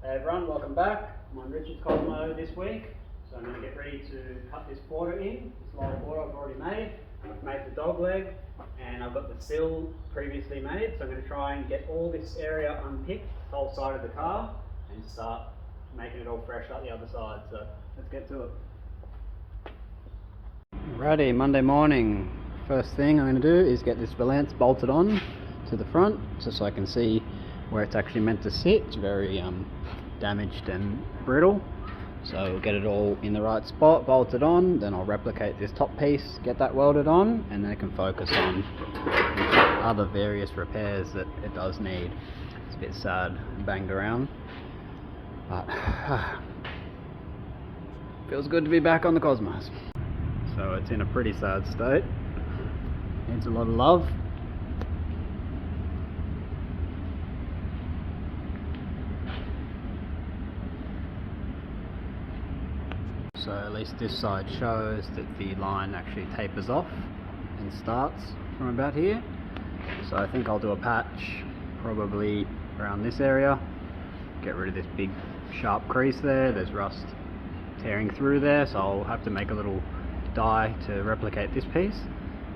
Hey everyone, welcome back. I'm on Richard's Cosmo this week, so I'm going to get ready to cut this border in. This lower border I've already made. I've made the dog leg and I've got the sill previously made, so I'm going to try and get all this area unpicked, the whole side of the car, and start making it all fresh like the other side. So let's get to it. Alrighty, Monday morning. First thing I'm going to do is get this valance bolted on to the front just so I can see where it's actually meant to sit. It's very damaged and brittle, so we'll get it all in the right spot, bolted on, then I'll replicate this top piece, get that welded on, and then I can focus on other various repairs that it does need. It's a bit sad and banged around, but feels good to be back on the Cosmos. So it's in a pretty sad state, needs a lot of love. So at least this side shows that the line actually tapers off and starts from about here. So I think I'll do a patch probably around this area, get rid of this big sharp crease there. There's rust tearing through there, so I'll have to make a little die to replicate this piece,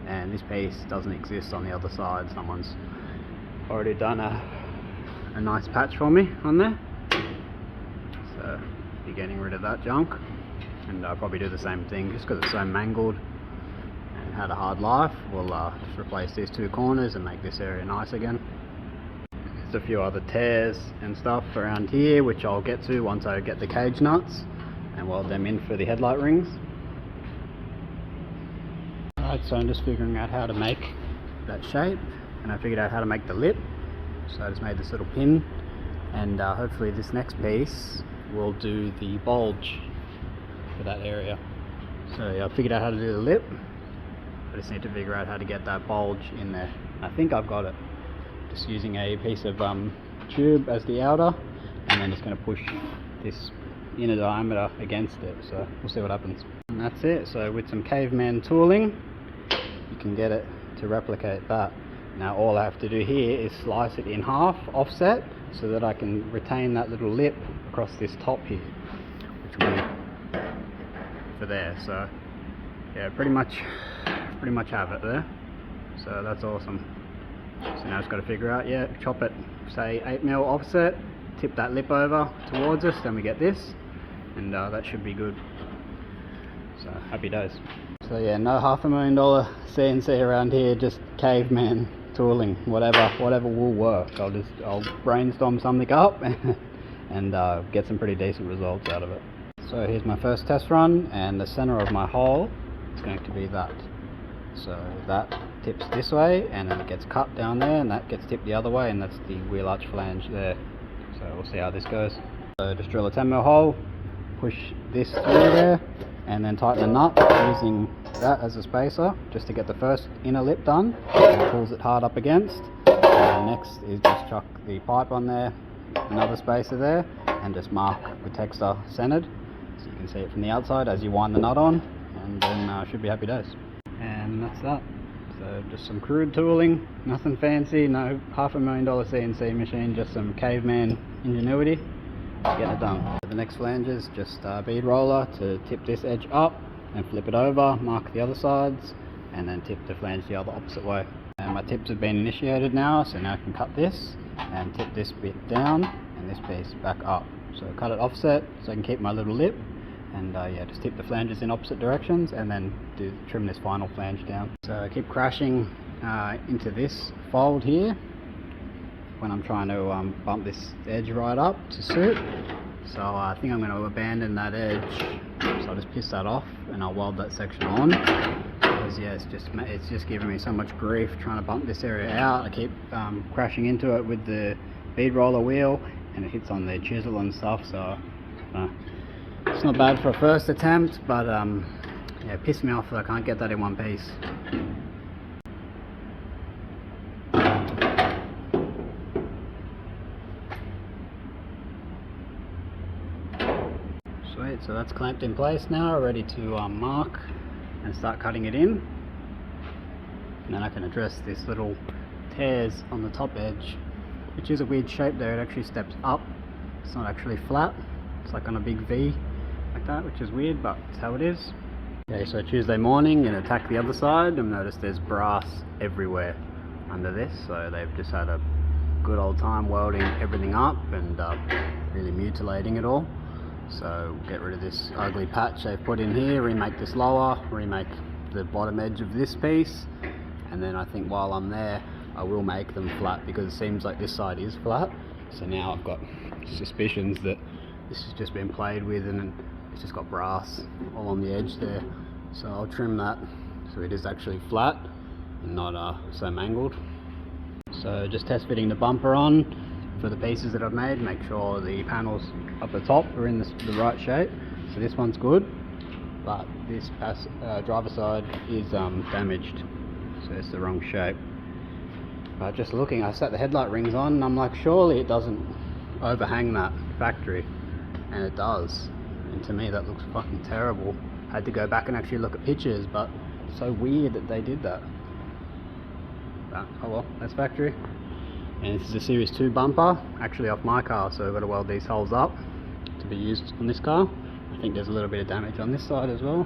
and this piece doesn't exist on the other side. Someone's already done a nice patch for me on there, so be getting rid of that junk. And I'll probably do the same thing, just because it's so mangled and had a hard life. We'll just replace these two corners and make this area nice again. There's a few other tears and stuff around here, which I'll get to once I get the cage nuts and weld them in for the headlight rings. Alright, so I'm just figuring out how to make that shape, and I figured out how to make the lip. So I just made this little pin, and hopefully this next piece will do the bulge for that area. So yeah, I figured out how to do the lip. I just need to figure out how to get that bulge in there. I think I've got it. Just using a piece of tube as the outer, and then just going to push this inner diameter against it. So we'll see what happens. And that's it. So with some caveman tooling, you can get it to replicate that. Now all I have to do here is slice it in half, offset, so that I can retain that little lip across this top here, which will be for there. So yeah, pretty much have it there. So that's awesome. So now I've got to figure out, yeah, chop it say 8mm offset, tip that lip over towards us, then we get this, and that should be good. So happy days. So yeah, no $500,000 CNC around here, just caveman tooling, whatever will work. I'll brainstorm something up and get some pretty decent results out of it. So here's my first test run, and the center of my hole is going to be that. So that tips this way, and then it gets cut down there, and that gets tipped the other way, and that's the wheel arch flange there. So we'll see how this goes. So just drill a 10mm hole, push this through there, and then tighten the nut using that as a spacer, just to get the first inner lip done, and pulls it hard up against. And next is just chuck the pipe on there, another spacer there, and just mark the texture centered. So you can see it from the outside as you wind the nut on, and then should be happy days. And that's that. So just some crude tooling, nothing fancy, no $500,000 CNC machine, just some caveman ingenuity to get it done. The next flange is just a bead roller to tip this edge up and flip it over, mark the other sides, and then tip the flange the other opposite way. And my tips have been initiated now, so now I can cut this and tip this bit down and this piece back up. So cut it offset so I can keep my little lip, and yeah, just tip the flanges in opposite directions, and then trim this final flange down. So I keep crashing into this fold here when I'm trying to bump this edge right up to suit. So I think I'm going to abandon that edge, so I'll just piss that off and I'll weld that section on, because yeah, it's just giving me so much grief trying to bump this area out. I keep crashing into it with the bead roller wheel, and it hits on the chisel and stuff, so it's not bad for a first attempt, but yeah, it pissed me off that I can't get that in one piece. Sweet, so that's clamped in place now, ready to mark and start cutting it in. And then I can address this little tears on the top edge, which is a weird shape there. It actually steps up, It's not actually flat, it's like on a big V like that, which is weird, but it's how it is. Okay, so Tuesday morning, gonna attack the other side. I've noticed there's brass everywhere under this, so they've just had a good old time welding everything up and really mutilating it all. So get rid of this ugly patch they've put in here, remake this lower, remake the bottom edge of this piece, and then I think while I'm there I will make them flat, because it seems like this side is flat. So now I've got suspicions that this has just been played with and it's just got brass all on the edge there. So I'll trim that so it is actually flat and not so mangled. So just test fitting the bumper on for the pieces that I've made, make sure the panels up the top are in the right shape. So this one's good, but this driver side is damaged, so it's the wrong shape. But just looking, I set the headlight rings on and I'm like, surely it doesn't overhang that factory, and it does. And to me that looks fucking terrible. I had to go back and actually look at pictures, but it's so weird that they did that. But oh well, that's factory. And this is a Series 2 bumper, actually off my car, so I've got to weld these holes up to be used on this car. I think there's a little bit of damage on this side as well.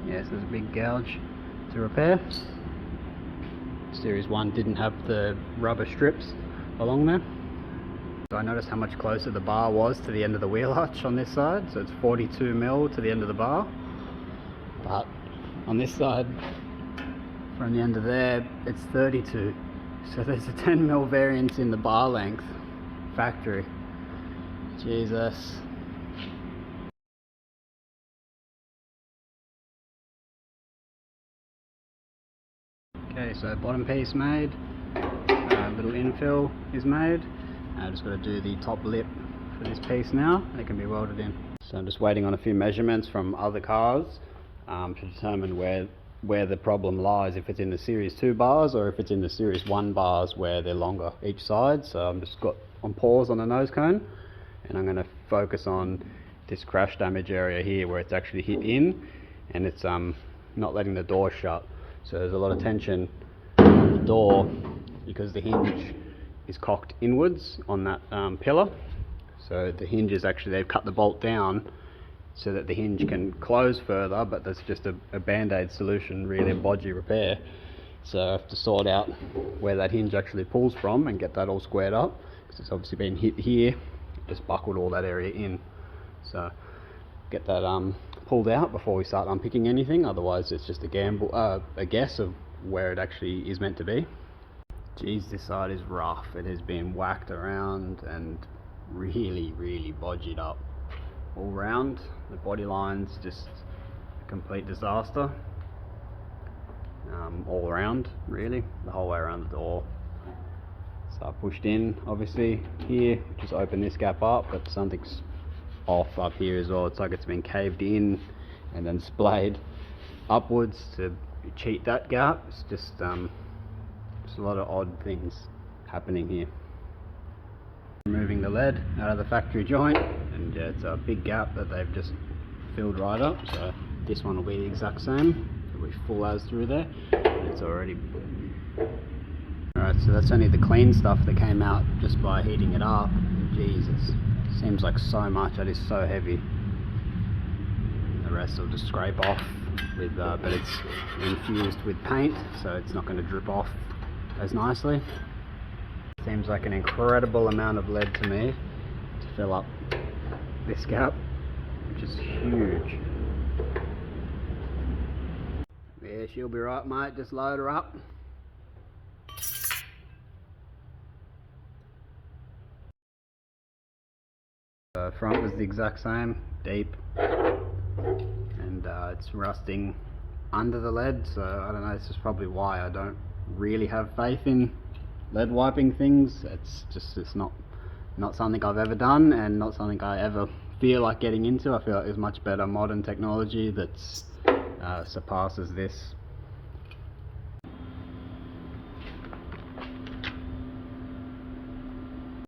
Yes, there's a big gouge to repair. Series 1 didn't have the rubber strips along there. So I noticed how much closer the bar was to the end of the wheel arch on this side. So it's 42mm to the end of the bar. But on this side, from the end of there, it's 32. So there's a 10mm variance in the bar length, factory. Jesus. Okay, so bottom piece made, little infill is made. I just got to do the top lip for this piece now, and it can be welded in. So I'm just waiting on a few measurements from other cars to determine where the problem lies, if it's in the Series 2 bars or if it's in the Series 1 bars where they're longer each side. So I'm just got on pause on the nose cone, and I'm going to focus on this crash damage area here where it's actually hit in and it's not letting the door shut. So there's a lot of tension on the door because the hinge is cocked inwards on that pillar. So the hinge is actually, they've cut the bolt down so that the hinge can close further, but that's just a band-aid solution, really a bodgy repair. So I have to sort out where that hinge actually pulls from and get that all squared up, because it's obviously been hit here, just buckled all that area in. So get that pulled out before we start unpicking anything, otherwise it's just a gamble, a guess of where it actually is meant to be. Geez, this side is rough. It has been whacked around and really bodged up all round. The body line's just a complete disaster, all around really, the whole way around the door. So I pushed in obviously here, just open this gap up, but something's off up here as well. It's like it's been caved in and then splayed upwards to cheat that gap. It's just a lot of odd things happening here. Removing the lead out of the factory joint, and yeah, it's a big gap that they've just filled right up. So this one will be the exact same. It'll be full as through there, and it's already. Alright, so that's only the clean stuff that came out just by heating it up. Jesus, seems like so much. That is so heavy. The rest will just scrape off with, but it's infused with paint, so it's not going to drip off as nicely. Seems like an incredible amount of lead to me to fill up this gap, which is huge. Yeah, she'll be right, mate. Just load her up. The front was the exact same, deep, and it's rusting under the lead, so I don't know, this is probably why I don't really have faith in lead wiping things. It's not something I've ever done, and not something I ever feel like getting into. I feel like there's much better modern technology that's surpasses this.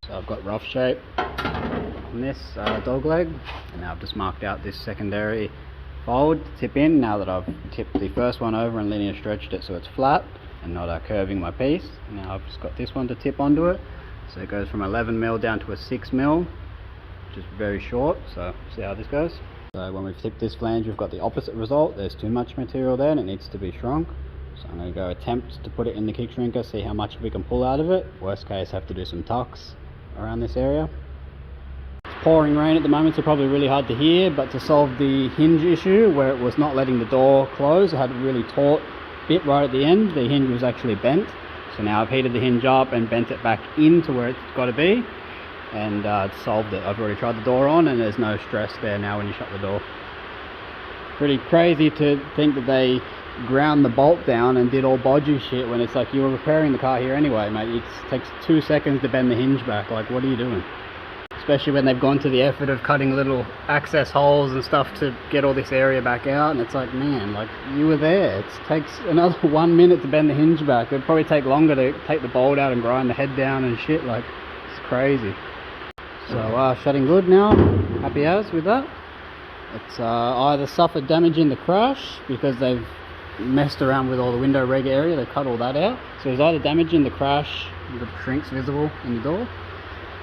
So I've got rough shape on this dog leg, and now I've just marked out this secondary fold to tip in, now that I've tipped the first one over and linear stretched it so it's flat and not curving my piece. Now I've just got this one to tip onto it, so it goes from 11mm down to a 6mm just very short, so see how this goes. So when we've tipped this flange, we've got the opposite result. There's too much material there and it needs to be shrunk. So I'm going to go attempt to put it in the kick shrinker, see how much we can pull out of it. Worst case, have to do some tucks around this area. It's pouring rain at the moment, so probably really hard to hear, but to solve the hinge issue where it was not letting the door close, I had a really taut bit right at the end. The hinge was actually bent. So now I've heated the hinge up and bent it back into where it's got to be, and it's solved it. I've already tried the door on and there's no stress there now when you shut the door. Pretty crazy to think that they ground the bolt down and did all bodgy shit when it's like you were repairing the car here anyway, mate. It takes 2 seconds to bend the hinge back. Like, what are you doing? Especially when they've gone to the effort of cutting little access holes and stuff to get all this area back out, and it's like, man, like, you were there. It takes another 1 minute to bend the hinge back. It'd probably take longer to take the bolt out and grind the head down and shit. Like, it's crazy. So shutting good now, happy as with that. It's either suffered damage in the crash because they've messed around with all the window reg area, they cut all that out. So there's either damage in the crash, the shrinks visible in the door,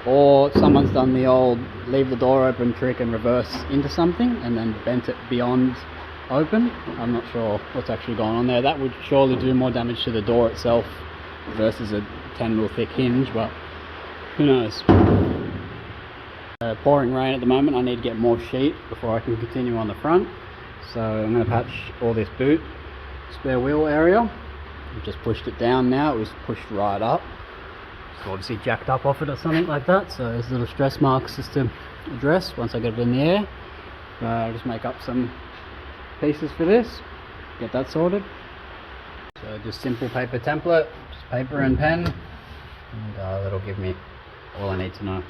or someone's done the old leave the door open trick and reverse into something and then bent it beyond open. I'm not sure what's actually going on there. That would surely do more damage to the door itself versus a 10mm thick hinge, but who knows. Pouring rain at the moment. I need to get more sheet before I can continue on the front, so I'm going to patch all this boot spare wheel area. I've just pushed it down now. It was pushed right up, so obviously jacked up off it or something like that, so there's little stress marks just to address once I get it in the air. I'll just make up some pieces for this, get that sorted. So just simple paper template, just paper and pen, and that'll give me all I need to know.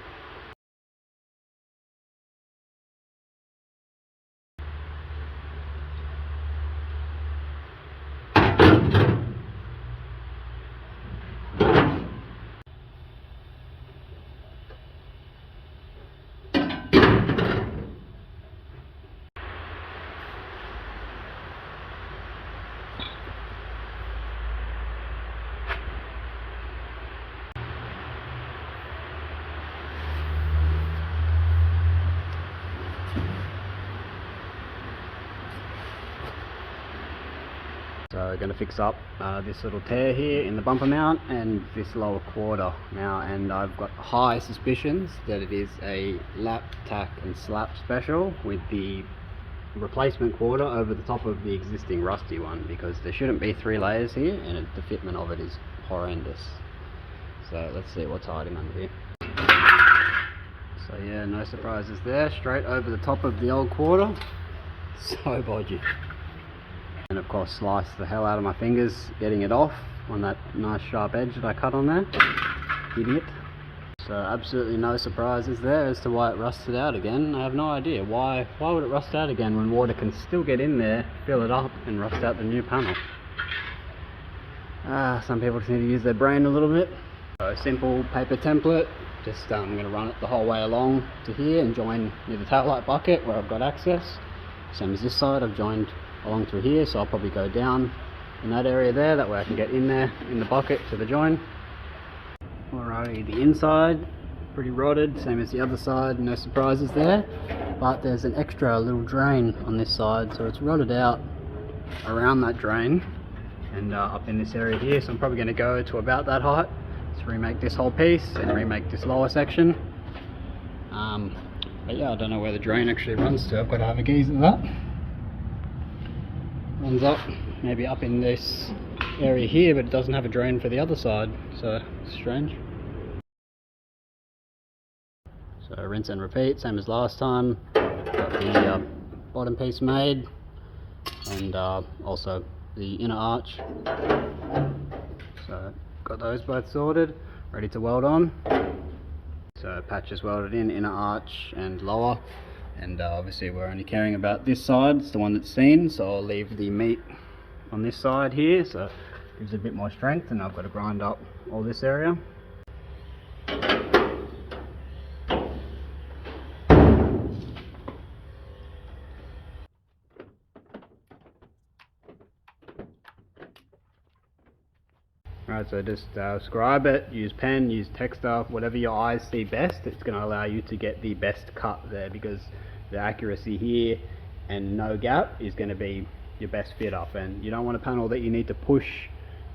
So going to fix up this little tear here in the bumper mount and this lower quarter now, and I've got high suspicions that it is a lap, tack and slap special with the replacement quarter over the top of the existing rusty one, because there shouldn't be 3 layers here and the fitment of it is horrendous. So let's see what's hiding under here. So yeah, no surprises there, straight over the top of the old quarter. So bodgy. And of course slice the hell out of my fingers getting it off on that nice sharp edge that I cut on there. Idiot. So absolutely no surprises there as to why it rusted out again. I have no idea why would it rust out again when water can still get in there, fill it up and rust out the new panel. Some people just need to use their brain a little bit. So simple paper template, just I'm going to run it the whole way along to here and join near the taillight bucket where I've got access. Same as this side, I've joined along through here, so I'll probably go down in that area there, that way I can get in there in the bucket to the join. Alrighty, the inside pretty rotted, same as the other side, no surprises there, but there's an extra little drain on this side, so it's rotted out around that drain and up in this area here, so I'm probably going to go to about that height to remake this whole piece and remake this lower section. But yeah, I don't know where the drain actually runs to. I've got to have a gaze at that. Runs up, maybe up in this area here, but it doesn't have a drain for the other side, so it's strange. So rinse and repeat, same as last time. Got the bottom piece made, and also the inner arch. So got those both sorted, ready to weld on. So patch is welded in, inner arch and lower. And obviously we're only caring about this side, it's the one that's seen, so I'll leave the meat on this side here, so it gives it a bit more strength, and I've got to grind up all this area. Alright, so just scribe it, use pen, use texter, whatever your eyes see best. It's going to allow you to get the best cut there, because the accuracy here and no gap is going to be your best fit up. And you don't want a panel that you need to push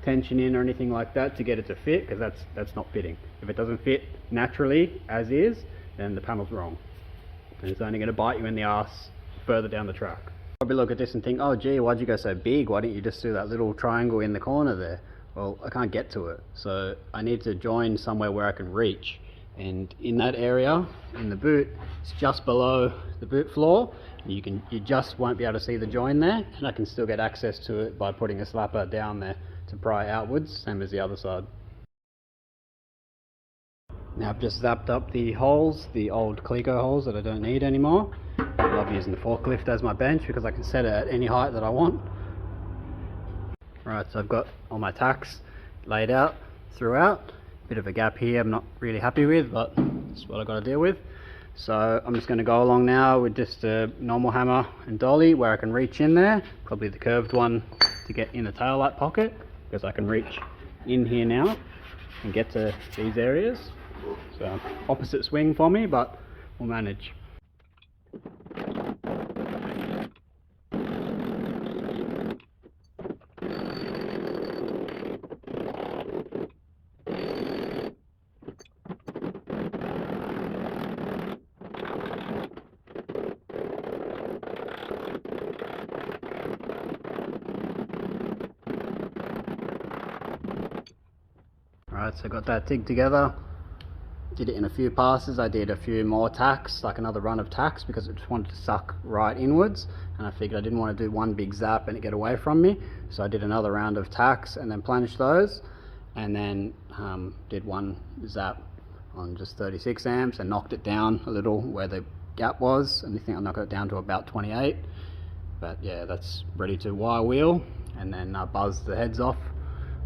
tension in or anything like that to get it to fit, because that's not fitting. If it doesn't fit naturally as is, then the panel's wrong, and it's only going to bite you in the ass further down the track. Probably look at this and think, oh gee, why'd you go so big? Why didn't you just do that little triangle in the corner there? Well, I can't get to it, so I need to join somewhere where I can reach, and in that area in the boot, it's just below the boot floor. You just won't be able to see the join there, and I can still get access to it by putting a slapper down there to pry outwards, same as the other side. Now I've just zapped up the holes, the old Cleco holes that I don't need anymore. I love using the forklift as my bench because I can set it at any height that I want. Right, so I've got all my tacks laid out throughout. Bit of a gap here I'm not really happy with, but that's what I've got to deal with. So I'm just going to go along now with just a normal hammer and dolly where I can reach in there, probably the curved one to get in the tail light pocket, because I can reach in here now and get to these areas. So opposite swing for me, but we'll manage. Alright, so I got that dig together, did it in a few passes. I did a few more tacks, like another run of tacks, because I just wanted to suck right inwards, and I figured I didn't want to do one big zap and it get away from me, so I did another round of tacks and then planished those, and then did one zap on just 36 amps and knocked it down a little where the gap was, and I think I knocked it down to about 28. But yeah, that's ready to wire wheel and then buzz the heads off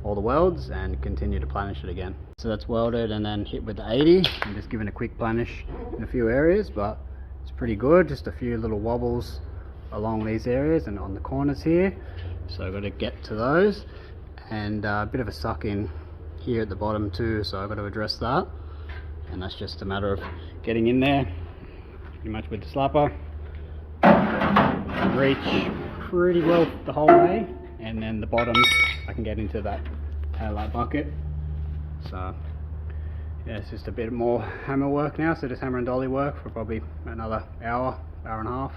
all the welds and continue to planish it again. So that's welded and then hit with the 80. I'm just giving a quick planish in a few areas, but it's pretty good. Just a few little wobbles along these areas and on the corners here, so I've got to get to those, and a bit of a suck in here at the bottom too, so I've got to address that, and that's just a matter of getting in there pretty much with the slapper, reach pretty well the whole way, and then the bottom I can get into that tail light bucket. So yeah, it's just a bit more hammer work now, so just hammer and dolly work for probably another hour and a half,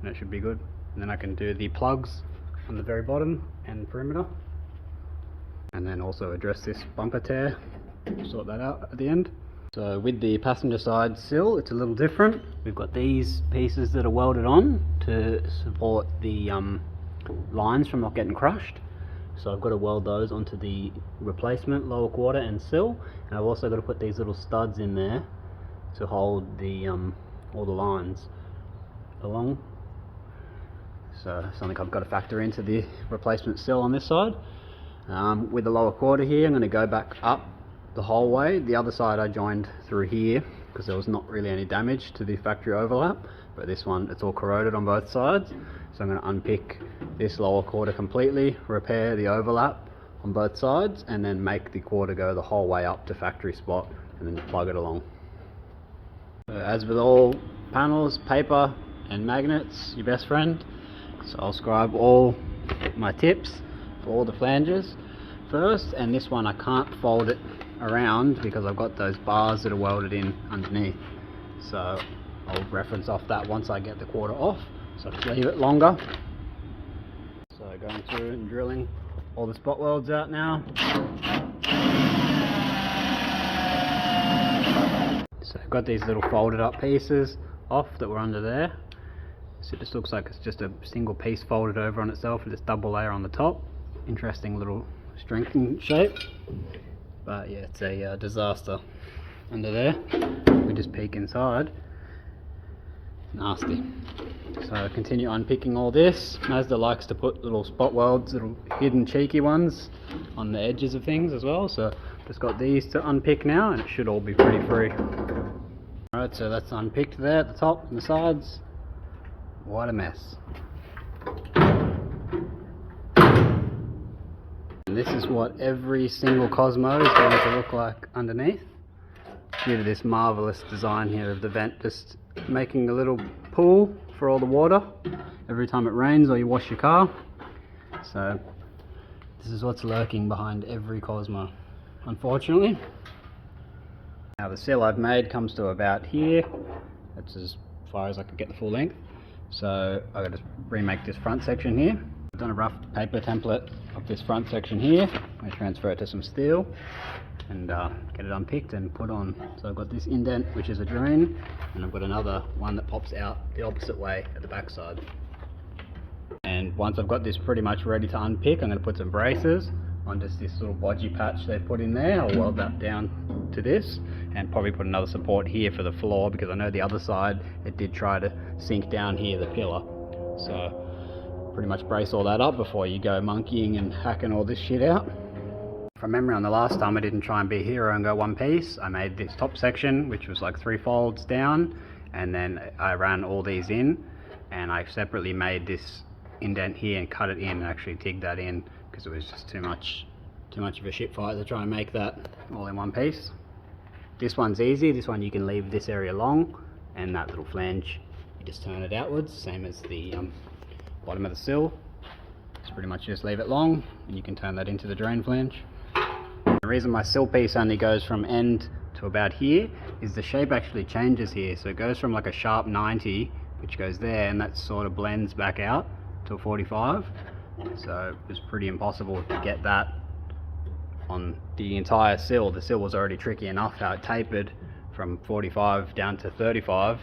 and it should be good. And then I can do the plugs on the very bottom and perimeter, and then also address this bumper tear, sort that out at the end. So with the passenger side sill, it's a little different. We've got these pieces that are welded on to support the lines from not getting crushed. So I've got to weld those onto the replacement lower quarter and sill, and I've also got to put these little studs in there to hold the all the lines along. So something I've got to factor into the replacement sill on this side. With the lower quarter here, I'm going to go back up the whole way. The other side I joined through here because there was not really any damage to the factory overlap, but this one, it's all corroded on both sides. So I'm going to unpick this lower quarter completely, repair the overlap on both sides, and then make the quarter go the whole way up to factory spot and then plug it along. So as with all panels, paper and magnets, your best friend. So I'll scribe all my tips for all the flanges first, and this one I can't fold it around because I've got those bars that are welded in underneath. So I'll reference off that once I get the quarter off. So just leave it longer. So going through and drilling all the spot welds out now. So I've got these little folded up pieces off that were under there. So it just looks like it's just a single piece folded over on itself with this double layer on the top. Interesting little strengthening shape. But yeah, it's a disaster under there. We just peek inside. Nasty. So continue unpicking all this. Mazda likes to put little spot welds, little hidden cheeky ones on the edges of things as well. So just got these to unpick now, and it should all be pretty free. Alright, so that's unpicked there at the top and the sides. What a mess. And this is what every single Cosmo is going to look like underneath, due to this marvelous design here of the vent just making a little pool for all the water every time it rains or you wash your car. So this is what's lurking behind every Cosmo, unfortunately. Now the sill I've made comes to about here. That's as far as I could get the full length. So I've got to remake this front section here. I've done a rough paper template of this front section here. I transfer it to some steel and get it unpicked and put on. So I've got this indent, which is a drain, and I've got another one that pops out the opposite way at the back side. And once I've got this pretty much ready to unpick, I'm going to put some braces on just this little bodgy patch they've put in there. I'll weld that down to this and probably put another support here for the floor, because I know the other side it did try to sink down here, the pillar. So pretty much brace all that up before you go monkeying and hacking all this shit out. From memory, on the last time I didn't try and be a hero and go one piece. I made this top section, which was like 3 folds down, and then I ran all these in, and I separately made this indent here and cut it in and actually tigged that in, because it was just too much of a shit fight to try and make that all in one piece. This one's easy. This one you can leave this area long, and that little flange you just turn it outwards, same as the bottom of the sill. Just pretty much just leave it long and you can turn that into the drain flange. The reason my sill piece only goes from end to about here is the shape actually changes here. So it goes from like a sharp 90, which goes there, and that sort of blends back out to a 45. So it was pretty impossible to get that on the entire sill. The sill was already tricky enough how it tapered from 45 down to 35.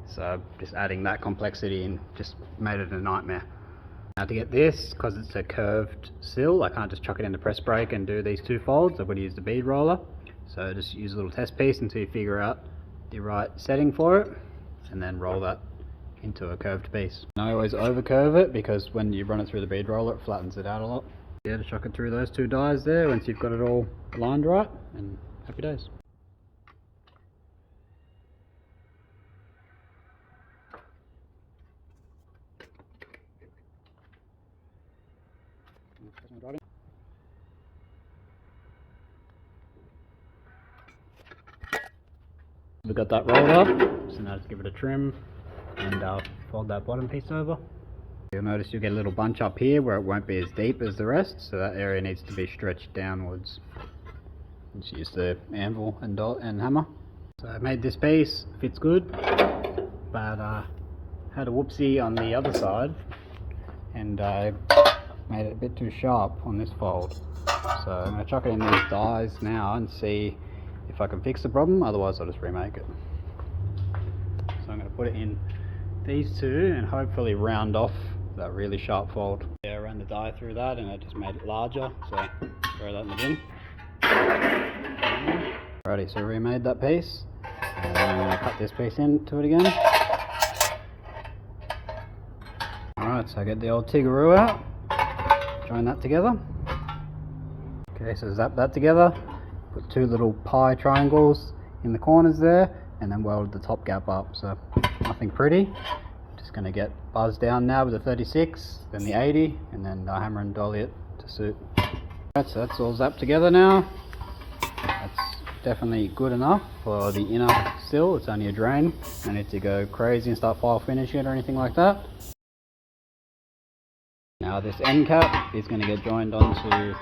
So just adding that complexity and just made it a nightmare. Now to get this, because it's a curved sill, I can't just chuck it in the press brake and do these 2 folds. I've got to use the bead roller. So just use a little test piece until you figure out the right setting for it, and then roll that into a curved piece. And I always over curve it, because when you run it through the bead roller it flattens it out a lot. Yeah, to chuck it through those 2 dies there once you've got it all aligned right, and happy days. We've got that rolled up, so now just give it a trim and fold that bottom piece over. You'll notice you'll get a little bunch up here where it won't be as deep as the rest, so that area needs to be stretched downwards. Just use the anvil and hammer. So I made this piece, fits good, but had a whoopsie on the other side, and I made it a bit too sharp on this fold. So I'm going to chuck it in these dies now and see if I can fix the problem, otherwise I'll just remake it. So I'm going to put it in these 2 and hopefully round off that really sharp fold. Yeah, I ran the die through that and it just made it larger, so throw that in the bin. Alrighty, so I remade that piece, and then I'm going to cut this piece into it again. Alright, so I get the old Tigaroo out, join that together. Okay, so zap that together, put 2 little pie triangles in the corners there, and then weld the top gap up. So nothing pretty. Just going to get buzzed down now with the 36, then the 80, and then hammer and dolly it to suit. Right, so that's all zapped together now. That's definitely good enough for the inner sill. It's only a drain. I need to go crazy and start file finishing it or anything like that. Now this end cap is going to get joined onto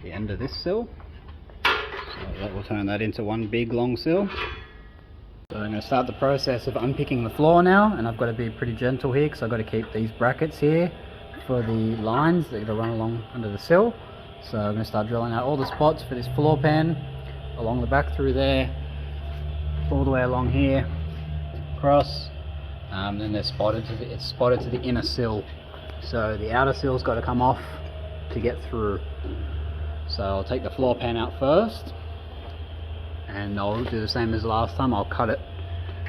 the end of this sill. So that will turn that into one big long sill. So I'm going to start the process of unpicking the floor now, and I've got to be pretty gentle here because I've got to keep these brackets here for the lines that run along under the sill. So I'm going to start drilling out all the spots for this floor pan along the back through there, all the way along here, across, then they're it's spotted to the inner sill. So the outer sill's got to come off to get through. So I'll take the floor pan out first, and I'll do the same as last time. I'll cut it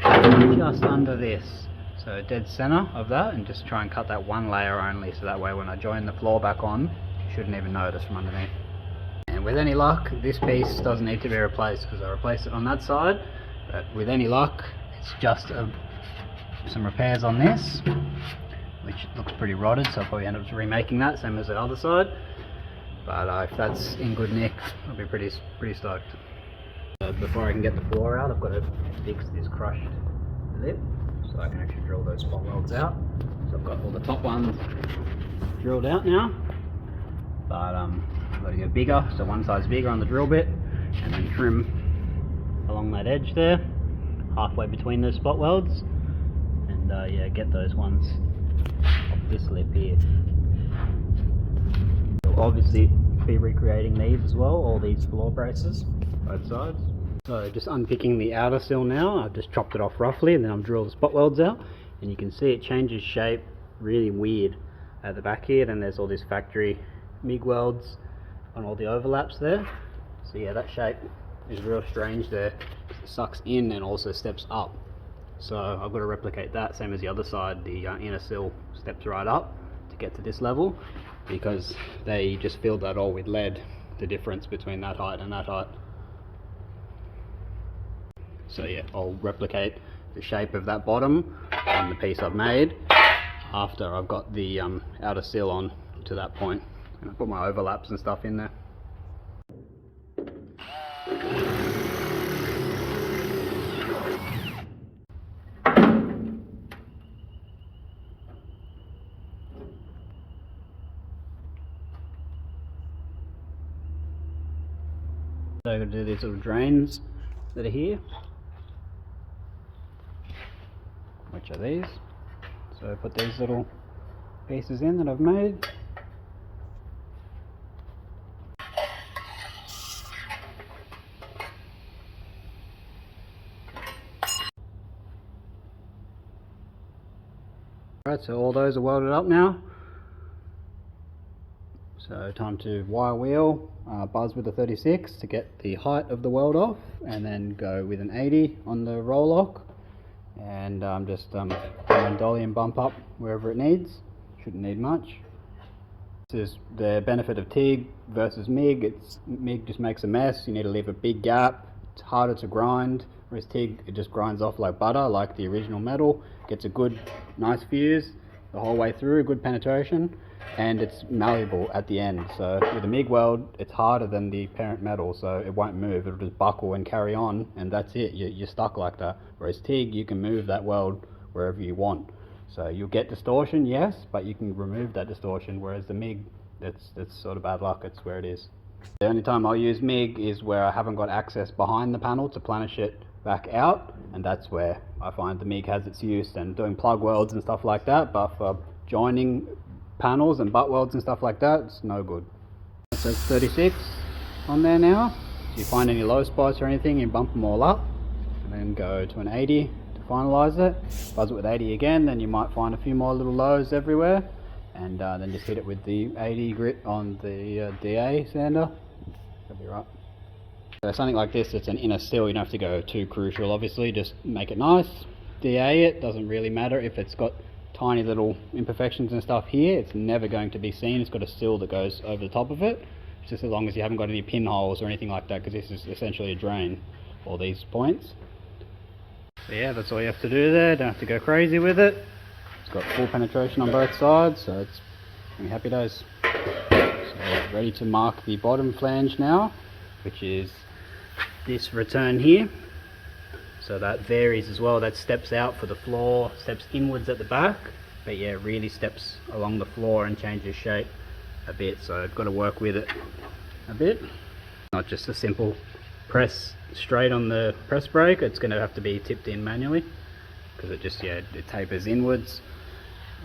just under this, so dead center of that, and just try and cut that one layer only, so that way when I join the floor back on, you shouldn't even notice from underneath. And with any luck, this piece doesn't need to be replaced because I replaced it on that side, but with any luck, it's just some repairs on this, which looks pretty rotted, so I'll probably end up remaking that, same as the other side. But if that's in good nick, I'll be pretty stoked. Before I can get the floor out, I've got to fix this crushed lip so I can actually drill those spot welds out. So I've got all the top ones drilled out now, but I've got to go bigger, so one size bigger on the drill bit, and then trim along that edge there, halfway between those spot welds, and yeah, get those ones off this lip here. We'll obviously be recreating these as well, all these floor braces, both sides. So just unpicking the outer sill now. I've just chopped it off roughly, and then I'll drill the spot welds out, and you can see it changes shape really weird at the back here. Then there's all these factory MIG welds on all the overlaps there. So yeah, that shape is real strange there. It sucks in and also steps up. So I've got to replicate that, same as the other side. The inner sill steps right up to get to this level, because they just filled that all with lead, the difference between that height and that height. So yeah, I'll replicate the shape of that bottom on the piece I've made after I've got the outer sill on to that point. And I put my overlaps and stuff in there. So I'm going to do these little drains that are here, which are these. So I put these little pieces in that I've made. Alright, so all those are welded up now. So time to wire wheel, buzz with a 36 to get the height of the weld off, and then go with an 80 on the roll lock, and just dolly and bump up wherever it needs. Shouldn't need much. This is the benefit of TIG versus MIG. MIG just makes a mess. You need to leave a big gap. It's harder to grind, whereas TIG, it just grinds off like butter, like the original metal. Gets a good, nice fuse the whole way through, good penetration, and it's malleable at the end. So with a MIG weld, it's harder than the parent metal, so it won't move. It'll just buckle and carry on, and that's it. You're stuck like that. Whereas TIG, you can move that weld wherever you want. So you'll get distortion, yes, but you can remove that distortion, whereas the MIG, that's sort of bad luck. It's where it is. The only time I'll use MIG is where I haven't got access behind the panel to planish it back out, and that's where I find the MIG has its use, and doing plug welds and stuff like that. But for joining panels and butt welds and stuff like that, it's no good. So it's 36 on there now. If you find any low spots or anything, you bump them all up, and then go to an 80 to finalize it. Buzz it with 80 again, then you might find a few more little lows everywhere, and then just hit it with the 80 grit on the DA sander. That'll be right. So something like this, it's an inner sill. You don't have to go too crucial, obviously. Just make it nice. DA it. Doesn't really matter if it's got tiny little imperfections and stuff here. It's never going to be seen. It's got a sill that goes over the top of it. It's just as long as you haven't got any pinholes or anything like that, because this is essentially a drain, all these points. So yeah, that's all you have to do there. Don't have to go crazy with it. It's got full penetration on both sides, so it's happy days. So ready to mark the bottom flange now, which is this return here. So that varies as well. That steps out for the floor, steps inwards at the back, but yeah, really steps along the floor and changes shape a bit. So I've got to work with it a bit. Not just a simple press straight on the press brake. It's going to have to be tipped in manually, because it just, yeah, it tapers inwards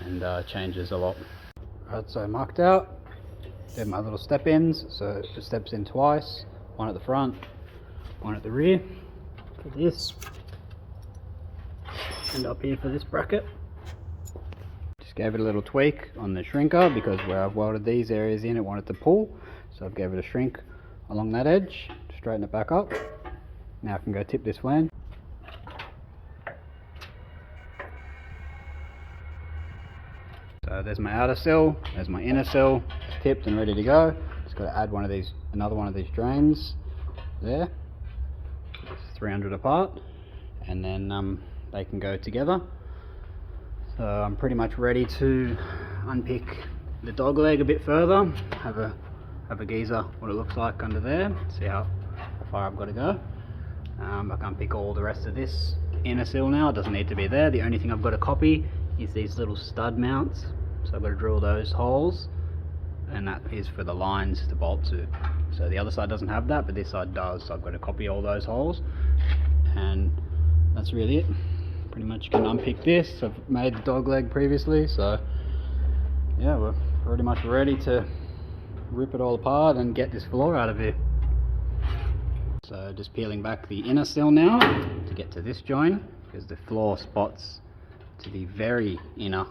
and changes a lot. Right, so marked out. Did my little step ins, so it steps in twice, one at the front, one at the rear for this, and up here for this bracket. Just gave it a little tweak on the shrinker, because where I've welded these areas in, it wanted to pull, so I've gave it a shrink along that edge to straighten it back up. Now I can go tip this flange. So there's my outer sill, there's my inner sill, tipped and ready to go. Just got to add another one of these drains there. It's 300 apart, and then they can go together. So I'm pretty much ready to unpick the dog leg a bit further, have a have a geezer what it looks like under there, see how far I've got to go. I can't pick all the rest of this inner sill now, it doesn't need to be there. The only thing I've got to copy is these little stud mounts, so I've got to drill those holes, and that is for the lines to bolt to. So the other side doesn't have that, but this side does, so I've got to copy all those holes, and that's really it. Pretty much can unpick this. I've made the dog leg previously, so yeah, we're pretty much ready to rip it all apart and get this floor out of here. So just peeling back the inner sill now to get to this joint, because the floor spots to the very inner,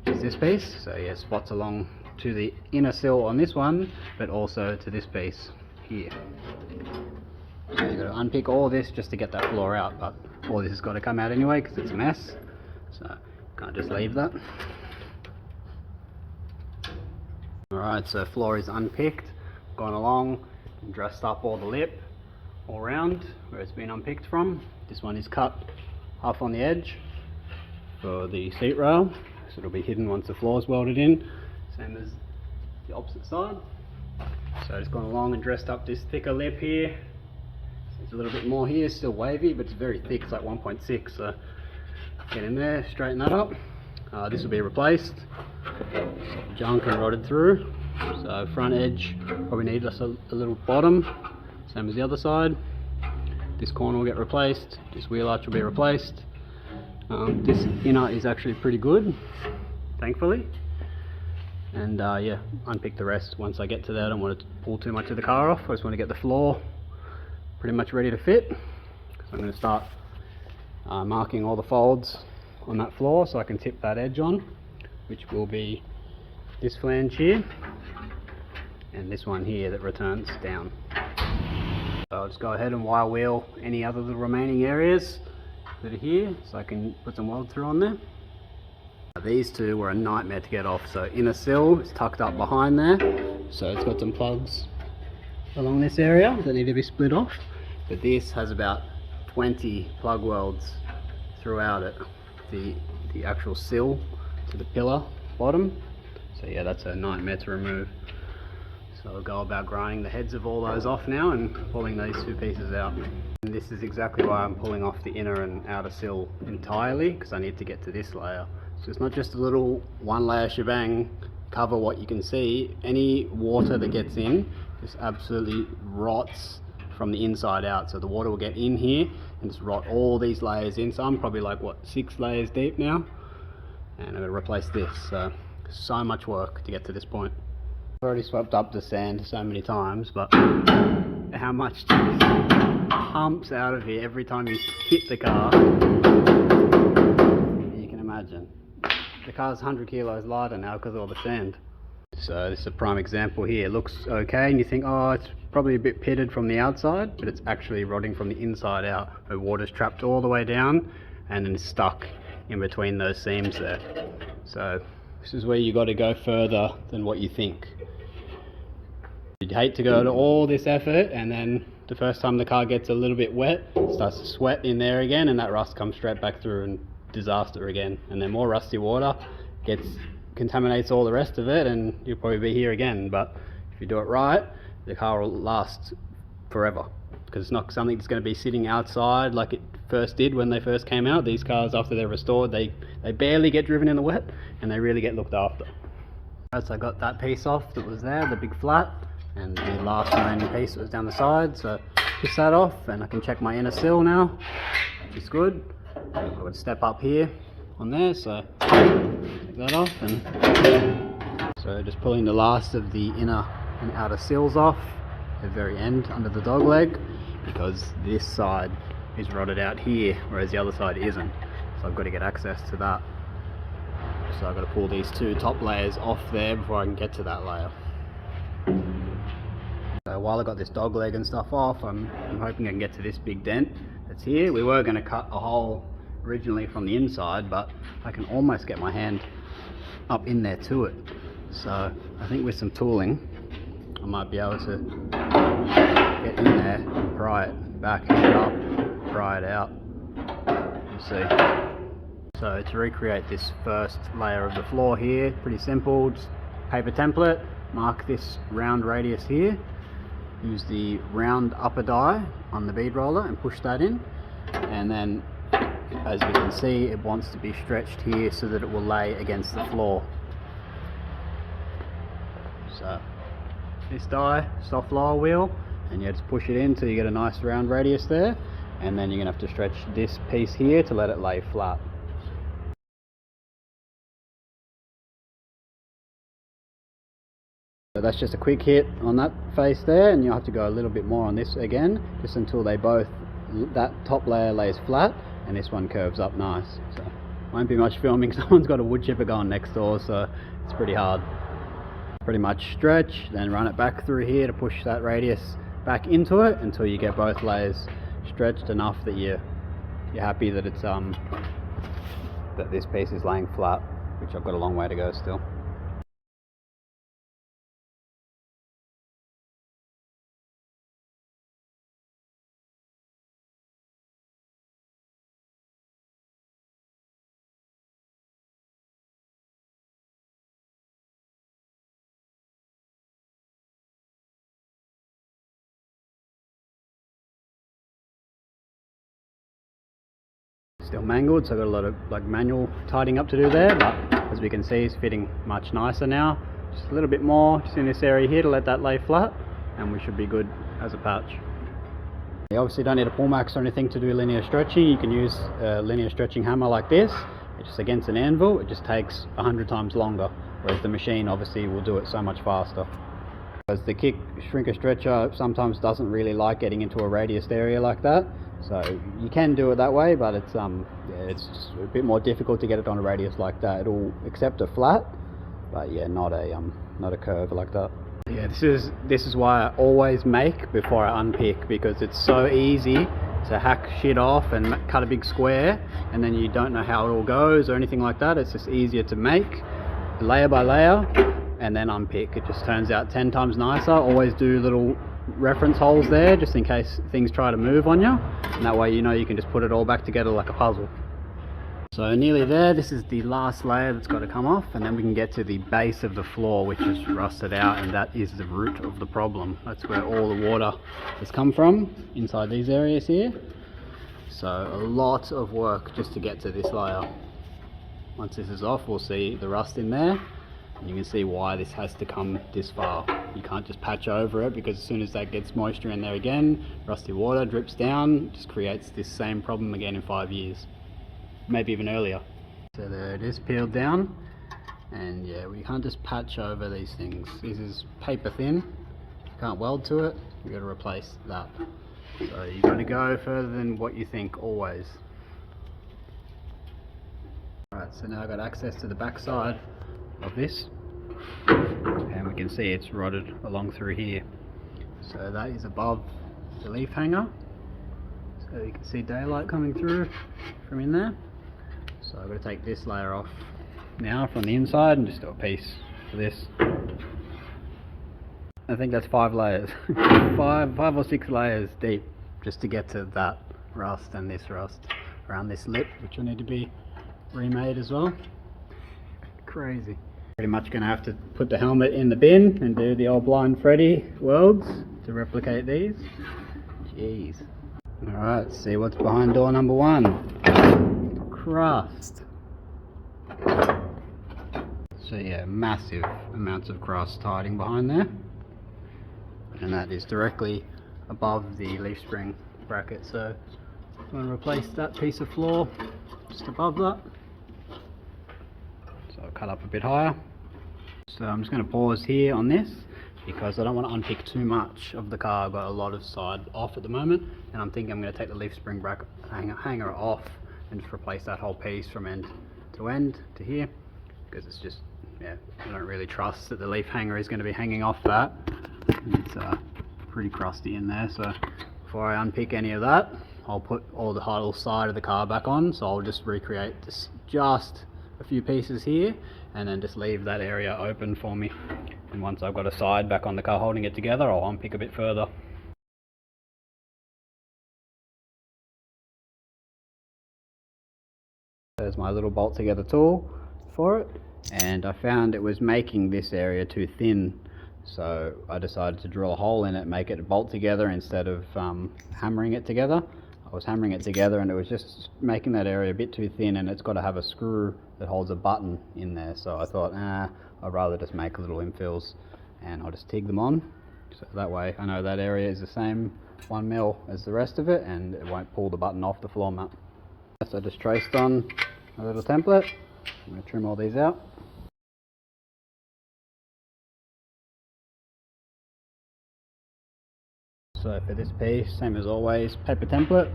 which is this piece. So yeah, spots along to the inner sill on this one, but also to this piece here. So you've got to unpick all this just to get that floor out, but all this has got to come out anyway because it's a mess, so can't just leave that. Alright, so floor is unpicked, gone along and dressed up all the lip all around where it's been unpicked from. This one is cut half on the edge for the seat rail, so it'll be hidden once the floor is welded in, same as the opposite side. So it's gone along and dressed up this thicker lip here. There's a little bit more here, still wavy, but it's very thick, it's like 1.6, so get in there, straighten that up. This will be replaced, junk and rotted through, so front edge probably need just a little bottom, same as the other side. This corner will get replaced, this wheel arch will be replaced. This inner is actually pretty good, thankfully, and yeah, unpick the rest once I get to that. I don't want to pull too much of the car off, I just want to get the floor pretty much ready to fit. So I'm going to start marking all the folds on that floor so I can tip that edge on, which will be this flange here and this one here that returns down. So I'll just go ahead and wire wheel any other little remaining areas that are here so I can put some weld through on there. These two were a nightmare to get off. So inner sill is tucked up behind there, so it's got some plugs along this area that need to be split off, but this has about 20 plug welds throughout it, the actual sill to the pillar bottom. So yeah, that's a nightmare to remove. So I'll go about grinding the heads of all those off now and pulling these two pieces out. And this is exactly why I'm pulling off the inner and outer sill entirely, because I need to get to this layer. So it's not just a little one layer shebang, cover what you can see. Any water that gets in just absolutely rots from the inside out, so the water will get in here and just rot all these layers in. So I'm probably like, what, 6 layers deep now, and I'm going to replace this. So much work to get to this point. I've already swept up the sand so many times, but how much just pumps out of here every time you hit the car, you can imagine. The car's 100 kilos lighter now because of all the sand. So this is a prime example here. It looks okay and you think, oh, it's probably a bit pitted from the outside, but it's actually rotting from the inside out. The water's trapped all the way down and then it's stuck in between those seams there. So this is where you got to go further than what you think. You'd hate to go to all this effort and then the first time the car gets a little bit wet, it starts to sweat in there again and that rust comes straight back through and disaster again. And then more rusty water contaminates all the rest of it and you'll probably be here again. But if you do it right, the car will last forever, because it's not something that's going to be sitting outside like it first did when they first came out. These cars, after they're restored, they barely get driven in the wet and they really get looked after. So I got that piece off that was there, the big flat, and the last remaining piece that was down the side, so push that off and I can check my inner sill now, which is good. I would step up here on there, so take that off, and so just pulling the last of the inner and outer sills off at the very end under the dog leg, because this side is rotted out here whereas the other side isn't, so I've got to get access to that. So I've got to pull these two top layers off there before I can get to that layer. So while I got this dog leg and stuff off, I'm hoping I can get to this big dent that's here. We were going to cut a hole originally from the inside, but I can almost get my hand up in there to it. So I think with some tooling I might be able to get in there and pry it back, hang it up, pry it out. We'll see. So to recreate this first layer of the floor here, pretty simple, just paper template, mark this round radius here. Use the round upper die on the bead roller and push that in, and then as we can see it wants to be stretched here so that it will lay against the floor. So this die, soft lower wheel, and you just push it in till you get a nice round radius there, and then you're going to have to stretch this piece here to let it lay flat. So that's just a quick hit on that face there, and you'll have to go a little bit more on this again, just until they both, that top layer lays flat and this one curves up nice. So won't be much filming, someone's got a wood chipper going next door, so it's pretty hard. Pretty much stretch, then run it back through here to push that radius back into it until you get both layers stretched enough that you're happy that it's that this piece is laying flat, which I've got a long way to go still. Still mangled, so I've got a lot of like manual tidying up to do there, but as we can see it's fitting much nicer now. Just a little bit more just in this area here to let that lay flat, and we should be good as a patch. You obviously don't need a pull max or anything to do linear stretching. You can use a linear stretching hammer like this. It's just against an anvil, it just takes 100 times longer, whereas the machine obviously will do it so much faster. Because the kick shrinker stretcher sometimes doesn't really like getting into a radiused area like that. So you can do it that way, but it's it's a bit more difficult to get it on a radius like that. It'll accept a flat, but yeah, not a curve like that. Yeah, this is why I always make before I unpick, because it's so easy to hack shit off and cut a big square, and then you don't know how it all goes or anything like that. It's just easier to make layer by layer and then unpick. It just turns out 10 times nicer. Always do little reference holes there just in case things try to move on you, and that way you know you can just put it all back together like a puzzle. So nearly there. This is the last layer that's got to come off, and then we can get to the base of the floor, which is rusted out, and that is the root of the problem. That's where all the water has come from, inside these areas here. So a lot of work just to get to this layer. Once this is off, we'll see the rust in there, and you can see why this has to come this far. You can't just patch over it, because as soon as that gets moisture in there again, rusty water drips down, just creates this same problem again in 5 years, maybe even earlier. So there it is, peeled down, and yeah, we can't just patch over these things. This is paper thin, you can't weld to it, you've got to replace that. So you've got to go further than what you think always. Alright, so now I've got access to the back side of this, and we can see it's rotted along through here. So that is above the leaf hanger, so you can see daylight coming through from in there. So I've got to take this layer off now from the inside and just do a piece for this. I think that's 5 layers, five or 6 layers deep just to get to that rust and this rust around this lip, which will need to be remade as well. Crazy. Pretty much going to have to put the helmet in the bin and do the old Blind Freddy welds to replicate these. Jeez. Alright, see what's behind door number 1. Crust. So yeah, massive amounts of crust hiding behind there. And that is directly above the leaf spring bracket. So I'm going to replace that piece of floor just above that. So I'll cut up a bit higher. So I'm just going to pause here on this because I don't want to unpick too much of the car. I've got a lot of side off at the moment, and I'm thinking I'm going to take the leaf spring bracket hanger off and just replace that whole piece from end to here, because it's just, yeah, I don't really trust that the leaf hanger is going to be hanging off that. It's pretty crusty in there, so before I unpick any of that, I'll put all the whole side of the car back on. So I'll just recreate this, just a few pieces here, and then just leave that area open for me. And once I've got a side back on the car holding it together, I'll unpick a bit further. There's my little bolt together tool for it, and I found it was making this area too thin. So I decided to drill a hole in it, make it bolt together instead of hammering it together. I was hammering it together and it was just making that area a bit too thin, and it's got to have a screw that holds a button in there. So I thought, I'd rather just make little infills and I'll just TIG them on. So that way I know that area is the same 1 mil as the rest of it and it won't pull the button off the floor mat. So I just traced on a little template. I'm going to trim all these out. So for this piece, same as always, paper template,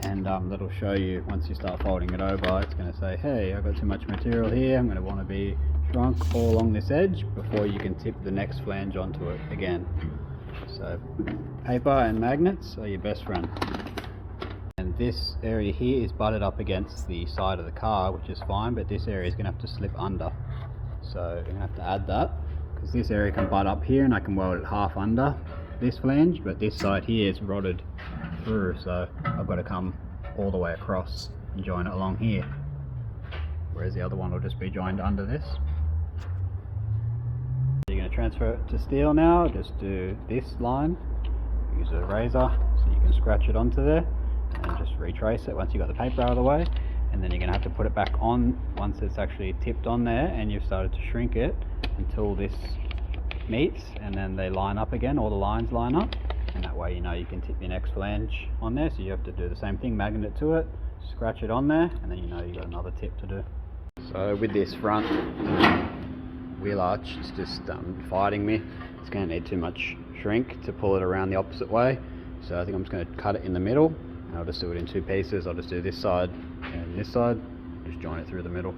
and that'll show you once you start folding it over, it's going to say, hey, I've got too much material here, I'm going to want to be shrunk all along this edge before you can tip the next flange onto it again. So paper and magnets are your best friend. And this area here is butted up against the side of the car, which is fine, but this area is going to have to slip under. So you're going to have to add that, because this area can butt up here and I can weld it half under this flange, but this side here is rotted through, so I've got to come all the way across and join it along here, whereas the other one will just be joined under this. You're going to transfer it to steel now. Just do this line, use a razor so you can scratch it onto there, and just retrace it once you've got the paper out of the way, and then you're going to have to put it back on once it's actually tipped on there and you've started to shrink it until this meets, and then they line up again, all the lines line up, and that way you know you can tip your next flange on there. So you have to do the same thing, magnet to it, scratch it on there, and then you know you've got another tip to do. So with this front wheel arch, it's just fighting me. It's going to need too much shrink to pull it around the opposite way, so I think I'm just going to cut it in the middle, and I'll just do it in 2 pieces. I'll just do this side and this side, just join it through the middle,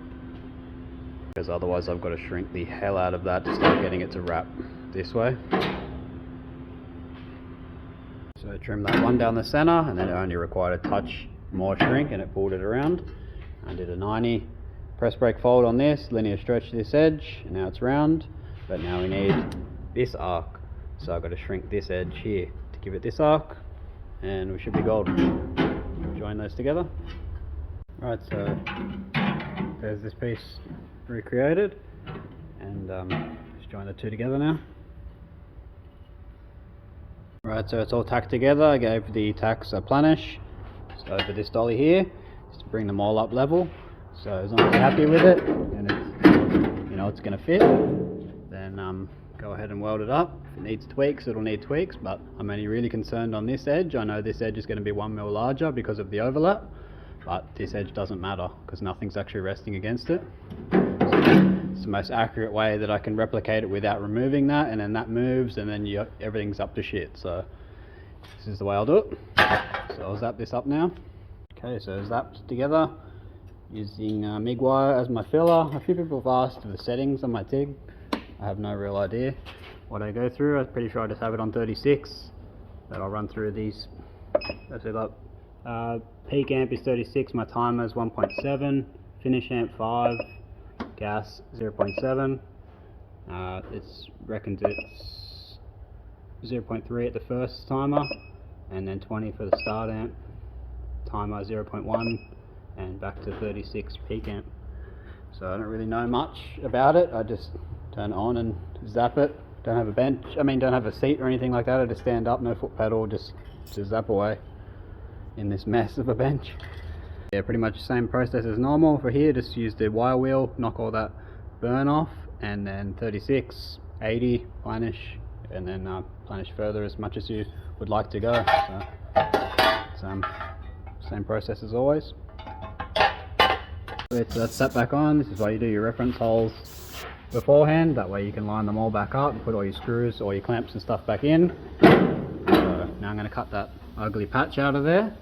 because otherwise I've got to shrink the hell out of that to start getting it to wrap this way. So trim that one down the center, and then it only required a touch more shrink and it pulled it around. I did a 90 press brake fold on this, linear stretch this edge, and now it's round, but now we need this arc. So I've got to shrink this edge here to give it this arc, and we should be golden. Join those together. Right, so there's this piece recreated, and just join the two together now. Right, so it's all tacked together. I gave the tacks a planish just over this dolly here, just to bring them all up level. So as long as you're happy with it and it's, you know, it's going to fit, then go ahead and weld it up. If it needs tweaks, it'll need tweaks, but I'm only really concerned on this edge. I know this edge is going to be 1 mil larger because of the overlap, but this edge doesn't matter because nothing's actually resting against it. It's the most accurate way that I can replicate it without removing that, and then that moves, and then everything's up to shit. So this is the way I'll do it. So I'll zap this up now. Okay, so zapped together using MIG wire as my filler. A few people have asked for the settings on my TIG. I have no real idea what I go through. I'm pretty sure I just have it on 36, but I'll run through these. That's it up. Peak amp is 36, my timer is 1.7, finish amp 5, gas 0.7. It's reckons it's 0.3 at the first timer, and then 20 for the start amp, timer 0.1, and back to 36 peak amp. So I don't really know much about it. I just turn it on and zap it. Don't have a bench, don't have a seat or anything like that. I just stand up, no foot pedal, just zap away in this mess of a bench. Yeah, pretty much the same process as normal for here. Just use the wire wheel, knock all that burn off, and then 36, 80, planish, and then planish further as much as you would like to go. So it's same process as always. So that's set back on. This is why you do your reference holes beforehand. That way you can line them all back up and put all your screws, all your clamps and stuff back in. So now I'm going to cut that ugly patch out of there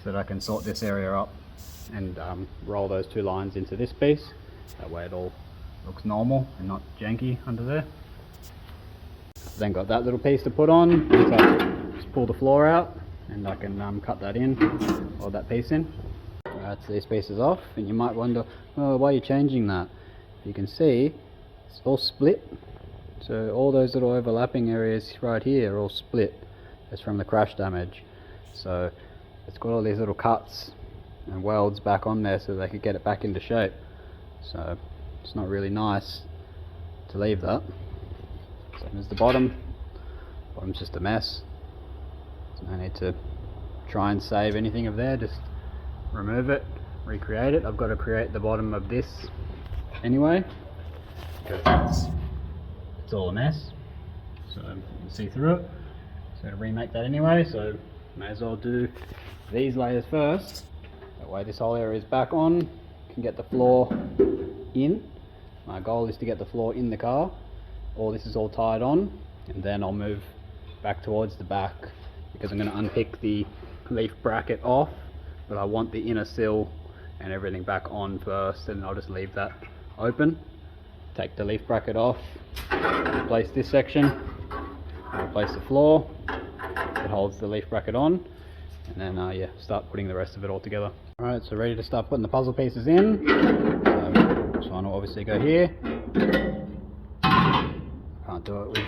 so that I can sort this area up and roll those 2 lines into this piece. That way it all looks normal and not janky under there. Then got that little piece to put on, so just pull the floor out and I can cut that in, or that piece in. So these pieces off, and you might wonder, oh, why are you changing that? You can see it's all split, so all those little overlapping areas right here are all split. It's from the crash damage, so it's got all these little cuts and welds back on there so they could get it back into shape. So it's not really nice to leave that. Same as the bottom. Bottom's just a mess. So no need to try and save anything of there, just remove it, recreate it. I've got to create the bottom of this anyway, because it's all a mess, so you can see through it. So to remake that anyway, so may as well do these layers first. That way this whole area is back on, can get the floor in. My goal is to get the floor in the car. All this is all tied on, and then I'll move back towards the back because I'm going to unpick the leaf bracket off, but I want the inner sill and everything back on first, and I'll just leave that open. Take the leaf bracket off, replace this section, replace the floor that holds the leaf bracket on, and then yeah, start putting the rest of it all together. Alright, so ready to start putting the puzzle pieces in. So this one will obviously go here. Can't do it with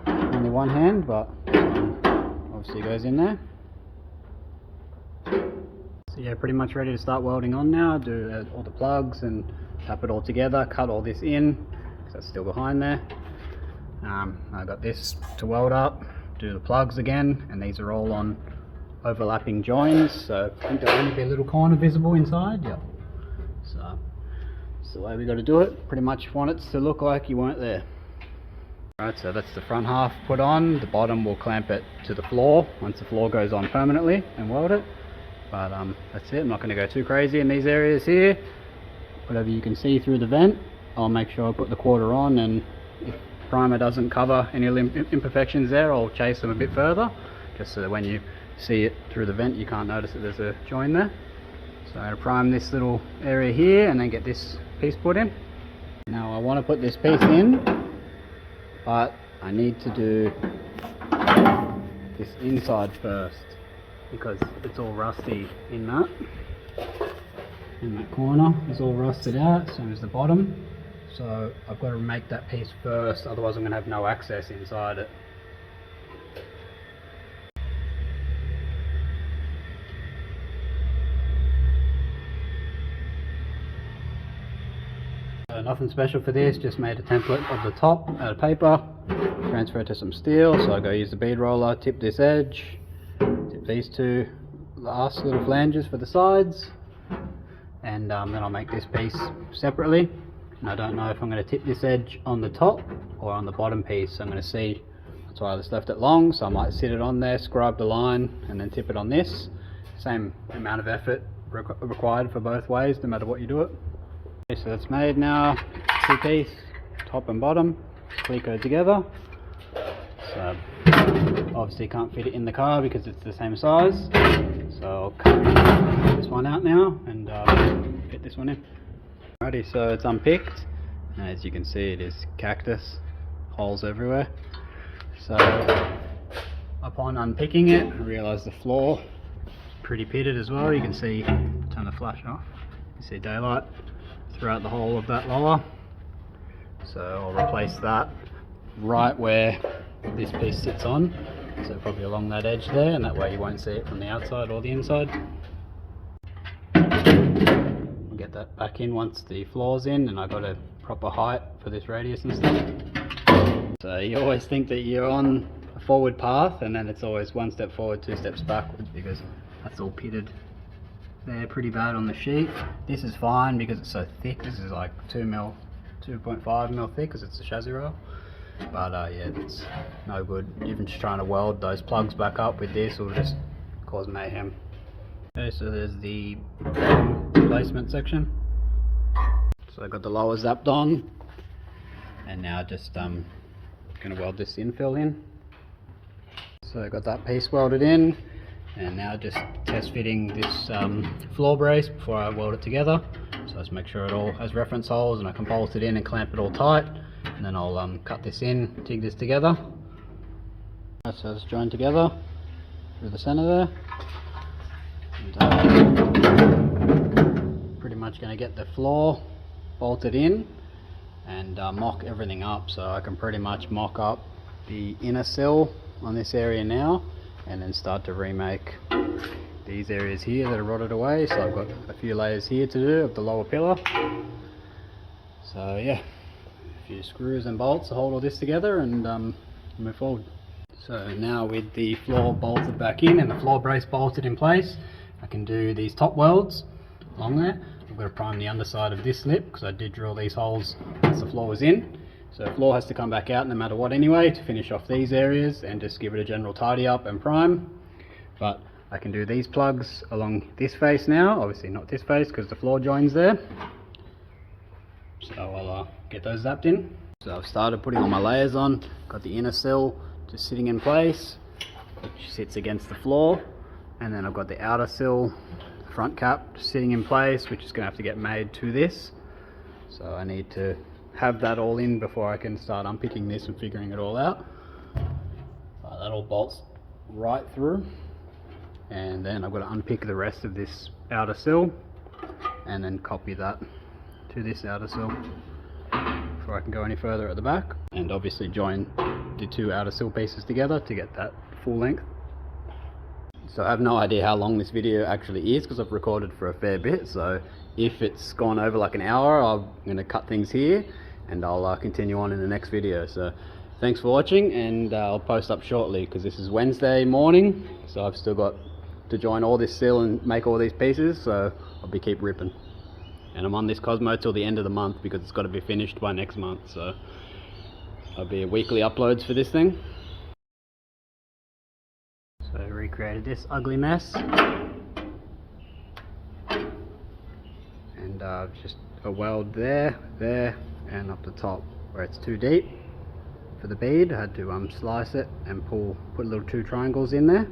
only one hand, but this one obviously goes in there. So yeah, pretty much ready to start welding on now. Do all the plugs and tap it all together, cut all this in because that's still behind there. I got this to weld up, do the plugs again, and these are all on overlapping joins, so I think there'll only be a little corner visible inside. Yep. So that's the way we got to do it. Pretty much want it to look like you weren't there. Alright, so that's the front half put on. The bottom will clamp it to the floor once the floor goes on permanently and weld it. But that's it. I'm not going to go too crazy in these areas here. Whatever you can see through the vent, I'll make sure I put the quarter on, and if primer doesn't cover any imperfections there, I'll chase them a bit further, just so that when you see it through the vent you can't notice that there's a join there. So I'm going to prime this little area here and then get this piece put in. Now I want to put this piece in, but I need to do this inside first because it's all rusty in that. In that corner is all rusted out, so is the bottom. So I've got to make that piece first, otherwise I'm going to have no access inside it. So nothing special for this, just made a template of the top out of paper, transfer it to some steel. So I go use the bead roller, tip this edge, tip these two last little flanges for the sides, and then I'll make this piece separately. And I don't know if I'm going to tip this edge on the top or on the bottom piece, so I'm going to see. That's why I just left it long, so I might sit it on there, scribe the line, and then tip it on this. Same amount of effort required for both ways, no matter what you do it. Okay, so that's made now, two piece, top and bottom, clear together. So obviously can't fit it in the car because it's the same size, so I'll cut this one out now and fit this one in. Alrighty, so it's unpicked, and as you can see it is cactus, holes everywhere. So upon unpicking it, I realised the floor is pretty pitted as well. You can see, turn the flash off, you see daylight throughout the whole of that lower. So I'll replace that right where this piece sits on, so probably along that edge there, and that way you won't see it from the outside or the inside. We'll get that back in once the floor's in and I got a proper height for this radius and stuff. So you always think that you're on a forward path, and then it's always one step forward, two steps backwards, because that's all pitted there pretty bad on the sheet. This is fine because it's so thick. This is like 2.5 mil thick because it's a chassis rail. But yeah, it's no good. Even just trying to weld those plugs back up with this will just cause mayhem. Okay, so there's the replacement section. So I got the lower zapped on, and now just going to weld this infill in. So I got that piece welded in, and now just test fitting this floor brace before I weld it together. So let's make sure it all has reference holes and I can bolt it in and clamp it all tight, and then I'll cut this in, TIG this together. Right, so it's joined together through the center there, and pretty much going to get the floor bolted in and mock everything up, so I can pretty much mock up the inner sill on this area now, and then start to remake these areas here that are rotted away. So I've got a few layers here to do of the lower pillar. So yeah, if few screws and bolts to hold all this together and move forward. So now with the floor bolted back in and the floor brace bolted in place, I can do these top welds along there. I've got to prime the underside of this lip because I did drill these holes once the floor was in. So the floor has to come back out no matter what anyway to finish off these areas and just give it a general tidy up and prime. But I can do these plugs along this face now, obviously not this face because the floor joins there. So I'll get those zapped in. So I've started putting all my layers on, got the inner sill just sitting in place, which sits against the floor, and then I've got the outer sill front cap sitting in place, which is going to have to get made to this. So I need to have that all in before I can start unpicking this and figuring it all out. That all bolts right through, and then I've got to unpick the rest of this outer sill and then copy that to this outer sill before I can go any further at the back, and obviously join the two outer sill pieces together to get that full length. So I have no idea how long this video actually is because I've recorded for a fair bit, so if it's gone over like an hour, I'm going to cut things here and I'll continue on in the next video. So thanks for watching, and I'll post up shortly because this is Wednesday morning, so I've still got to join all this sill and make all these pieces, so I'll keep ripping. And I'm on this Cosmo till the end of the month because it's got to be finished by next month, so there'll be weekly uploads for this thing. So I recreated this ugly mess, and just a weld there, and up the top where it's too deep for the bead. I had to slice it and put little 2 triangles in there.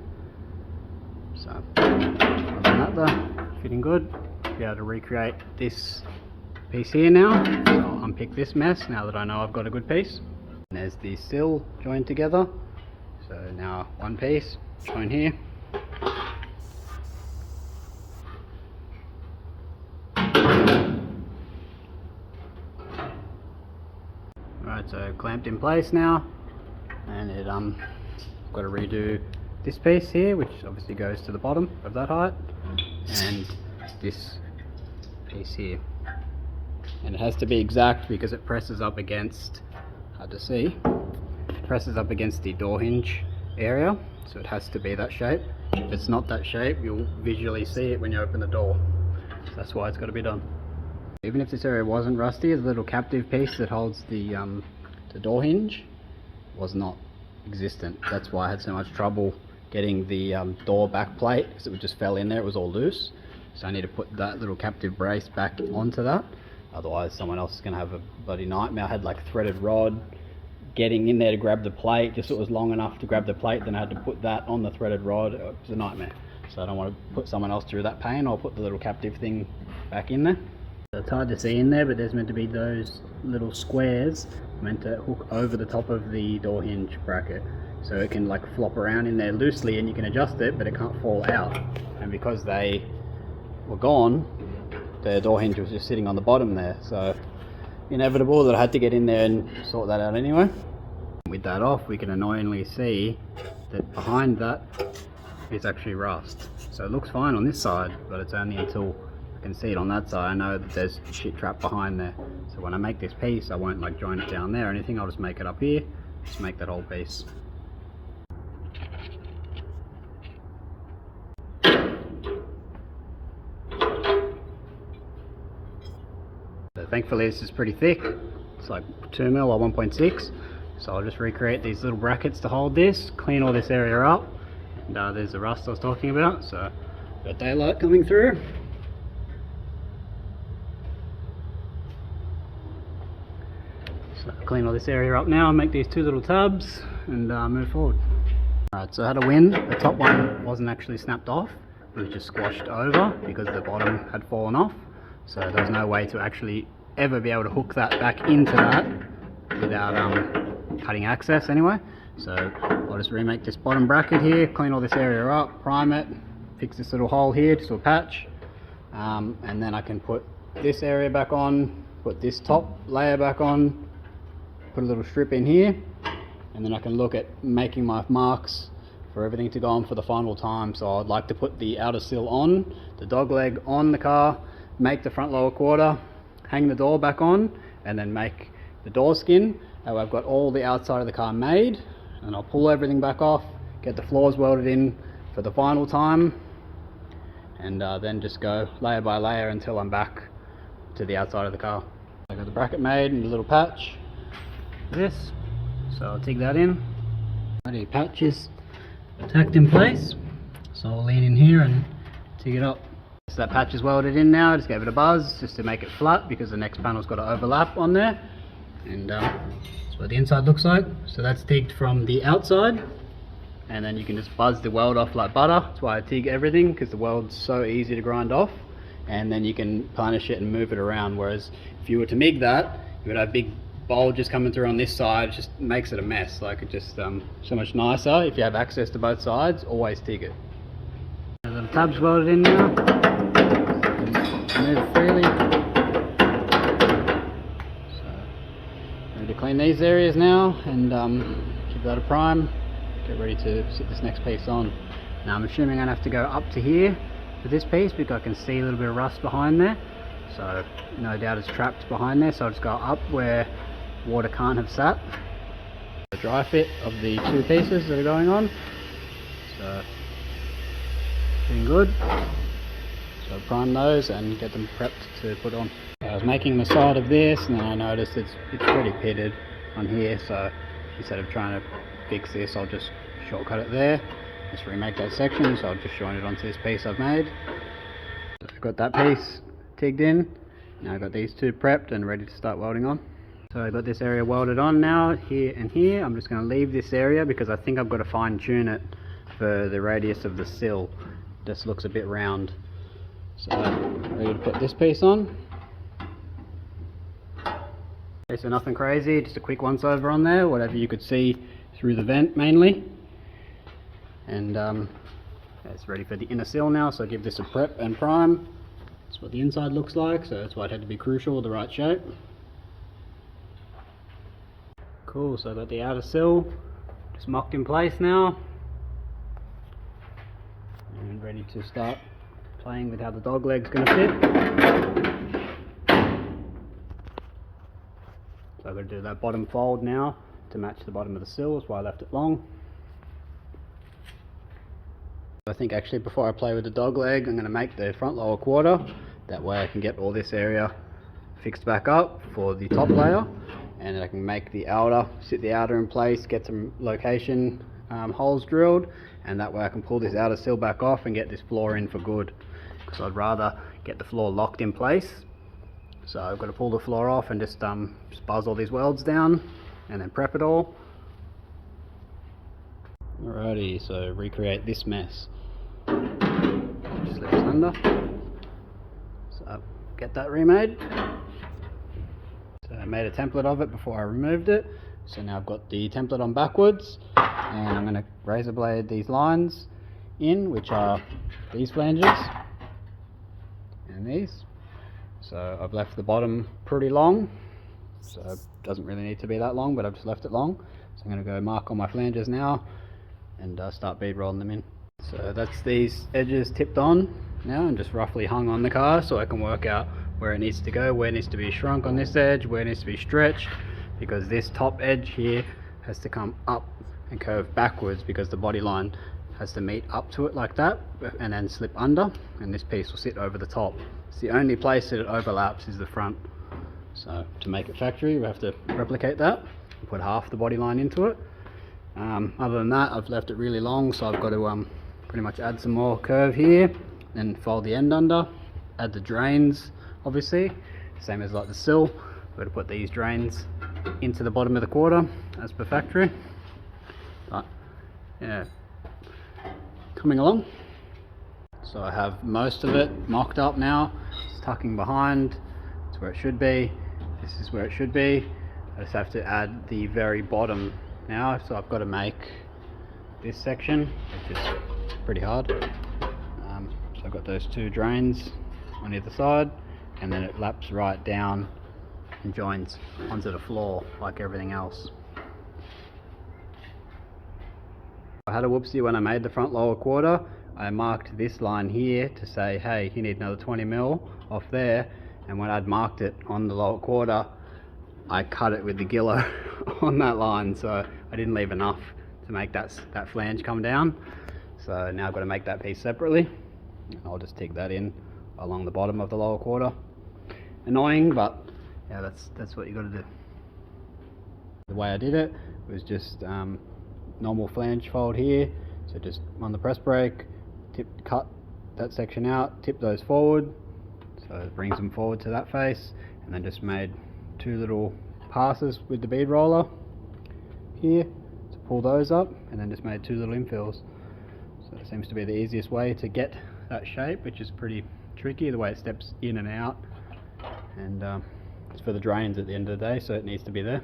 So other than that though, fitting good. Be able to recreate this piece here now. So I'll unpick this mess now that I know I've got a good piece. And there's the sill joined together. So now one piece join here. Alright, so clamped in place now, and it got to redo this piece here, which obviously goes to the bottom of that height, and this piece here, and it has to be exact because it presses up against, hard to see, presses up against the door hinge area, so it has to be that shape. If it's not that shape, you'll visually see it when you open the door, so that's why it's got to be done. Even if this area wasn't rusty, the little captive piece that holds the door hinge was not existent. That's why I had so much trouble getting the door back plate, because it just fell in there, it was all loose. So I need to put that little captive brace back onto that, otherwise someone else is going to have a bloody nightmare. I had like threaded rod getting in there to grab the plate, just so it was long enough to grab the plate, then I had to put that on the threaded rod. It was a nightmare, so I don't want to put someone else through that pain. I'll put the little captive thing back in there. It's hard to see in there, but there's meant to be those little squares meant to hook over the top of the door hinge bracket, so it can like flop around in there loosely and you can adjust it, but it can't fall out. And because they were gone, the door hinge was just sitting on the bottom there, so inevitable that I had to get in there and sort that out anyway. With that off, we can annoyingly see that behind that is actually rust. So it looks fine on this side, but it's only until I can see it on that side I know that there's shit trapped behind there. So when I make this piece, I won't like join it down there or anything, I'll just make it up here, just make that whole piece. So thankfully this is pretty thick, it's like 2 mil or 1.6, so I'll just recreate these little brackets to hold this, clean all this area up, and there's the rust I was talking about, so got daylight coming through. So clean all this area up now and make these 2 little tubs and move forward. Alright, so I had a win. The top one wasn't actually snapped off, it was just squashed over because the bottom had fallen off. So there's no way to actually ever be able to hook that back into that without cutting access anyway. So I'll just remake this bottom bracket here, clean all this area up, prime it, fix this little hole here to a patch, and then I can put this area back on, put this top layer back on, put a little strip in here, and then I can look at making my marks for everything to go on for the final time. So I'd like to put the outer sill on, the dog leg on the car, make the front lower quarter, hang the door back on, and then make the door skin. I've got all the outside of the car made, and I'll pull everything back off, get the floors welded in for the final time, and then just go layer by layer until I'm back to the outside of the car. I got the bracket made and a little patch, this, so I'll take that in. Already patches tacked in place, so I'll lean in here and take it up. So that patch is welded in now. I just gave it a buzz just to make it flat because the next panel's got to overlap on there, and that's what the inside looks like. So that's tigged from the outside, and then you can just buzz the weld off like butter. That's why I TIG everything, because the weld's so easy to grind off, and then you can punish it and move it around. Whereas if you were to MIG that, you would have big bulges coming through on this side. It just makes it a mess. Like, it just so much nicer if you have access to both sides. Always TIG it. The little tabs welded in now. Move it freely. So ready to clean these areas now and give that a prime. Get ready to sit this next piece on. Now I'm assuming I'm gonna have to go up to here for this piece because I can see a little bit of rust behind there. So no doubt it's trapped behind there. So I'll just go up where water can't have sat. The dry fit of the two pieces that are going on. So doing good. So prime those and get them prepped to put on. I was making the side of this and then I noticed it's pretty pitted on here, so instead of trying to fix this, I'll just shortcut it there. Just remake that section, so I'll just join it onto this piece I've made. So I've got that piece tigged in. Now I've got these two prepped and ready to start welding on. So I've got this area welded on now, here and here. I'm just going to leave this area because I think I've got to fine tune it for the radius of the sill. Just looks a bit round. So ready to put this piece on. Okay, so nothing crazy, just a quick once over on there, whatever you could see through the vent mainly. And it's ready for the inner sill now, so give this a prep and prime. That's what the inside looks like, so that's why it had to be crucial, the right shape. Cool, so I've got the outer sill just mocked in place now. And ready to start playing with how the dog leg's going to fit. So I've got to do that bottom fold now to match the bottom of the sill, that's why I left it long. I think actually before I play with the dog leg, I'm going to make the front lower quarter. That way I can get all this area fixed back up for the top layer, and then I can make the outer, sit the outer in place, get some location holes drilled, and that way I can pull this outer sill back off and get this floor in for good. Because I'd rather get the floor locked in place. So I've got to pull the floor off and just buzz all these welds down and then prep it all. Alrighty, so recreate this mess. Just leave it under. So get that remade. So I made a template of it before I removed it. So now I've got the template on backwards, and I'm going to razor blade these lines in, which are these flanges and these. So I've left the bottom pretty long, so it doesn't really need to be that long, but I've just left it long. So I'm going to go mark on my flanges now and start bead rolling them in. So that's these edges tipped on now and just roughly hung on the car, so I can work out where it needs to go, where it needs to be shrunk on this edge, where it needs to be stretched, because this top edge here has to come up and curve backwards because the body line has to meet up to it like that and then slip under, and this piece will sit over the top. It's the only place that it overlaps is the front. So to make it factory, we have to replicate that and put half the body line into it. Other than that, I've left it really long, so I've got to pretty much add some more curve here, then fold the end under, add the drains, obviously, same as like the sill. I've got to put these drains into the bottom of the quarter as per factory. But yeah, coming along. So I have most of it mocked up now. It's tucking behind. It's where it should be. This is where it should be. I just have to add the very bottom now. So I've got to make this section, which is pretty hard. So I've got those two drains on either side, and then it laps right down and joins onto the floor like everything else. I had a whoopsie when I made the front lower quarter. I marked this line here to say, hey, you need another 20 mil off there, and when I'd marked it on the lower quarter, I cut it with the giller on that line, so I didn't leave enough to make that flange come down. So now I've got to make that piece separately. I'll just TIG that in along the bottom of the lower quarter. Annoying, but yeah, that's what you got to do. The way I did it was just normal flange fold here, so just on the press brake, cut that section out, tip those forward, so it brings them forward to that face, and then just made 2 little passes with the bead roller here to pull those up, and then just made 2 little infills. So it seems to be the easiest way to get that shape, which is pretty tricky, the way it steps in and out, and it's for the drains at the end of the day, so it needs to be there.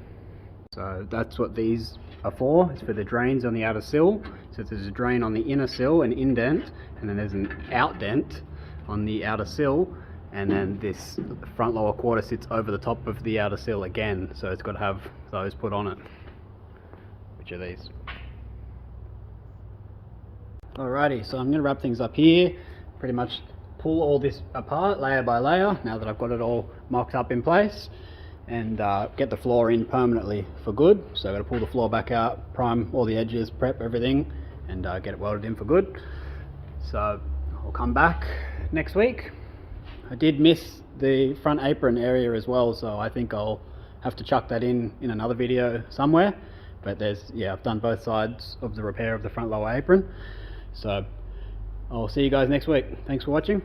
So that's what these are for. It's for the drains on the outer sill. So there's a drain on the inner sill, an indent, and then there's an outdent on the outer sill, and then this front lower quarter sits over the top of the outer sill again, so it's got to have those put on it, which are these. Alrighty, so I'm going to wrap things up here, pretty much pull all this apart layer by layer now that I've got it all mocked up in place, and get the floor in permanently for good. So I've got to pull the floor back out, prime all the edges, prep everything, and get it welded in for good. So I'll come back next week. I did miss the front apron area as well, so I think I'll have to chuck that in another video somewhere. But I've done both sides of the repair of the front lower apron. So I'll see you guys next week. Thanks for watching.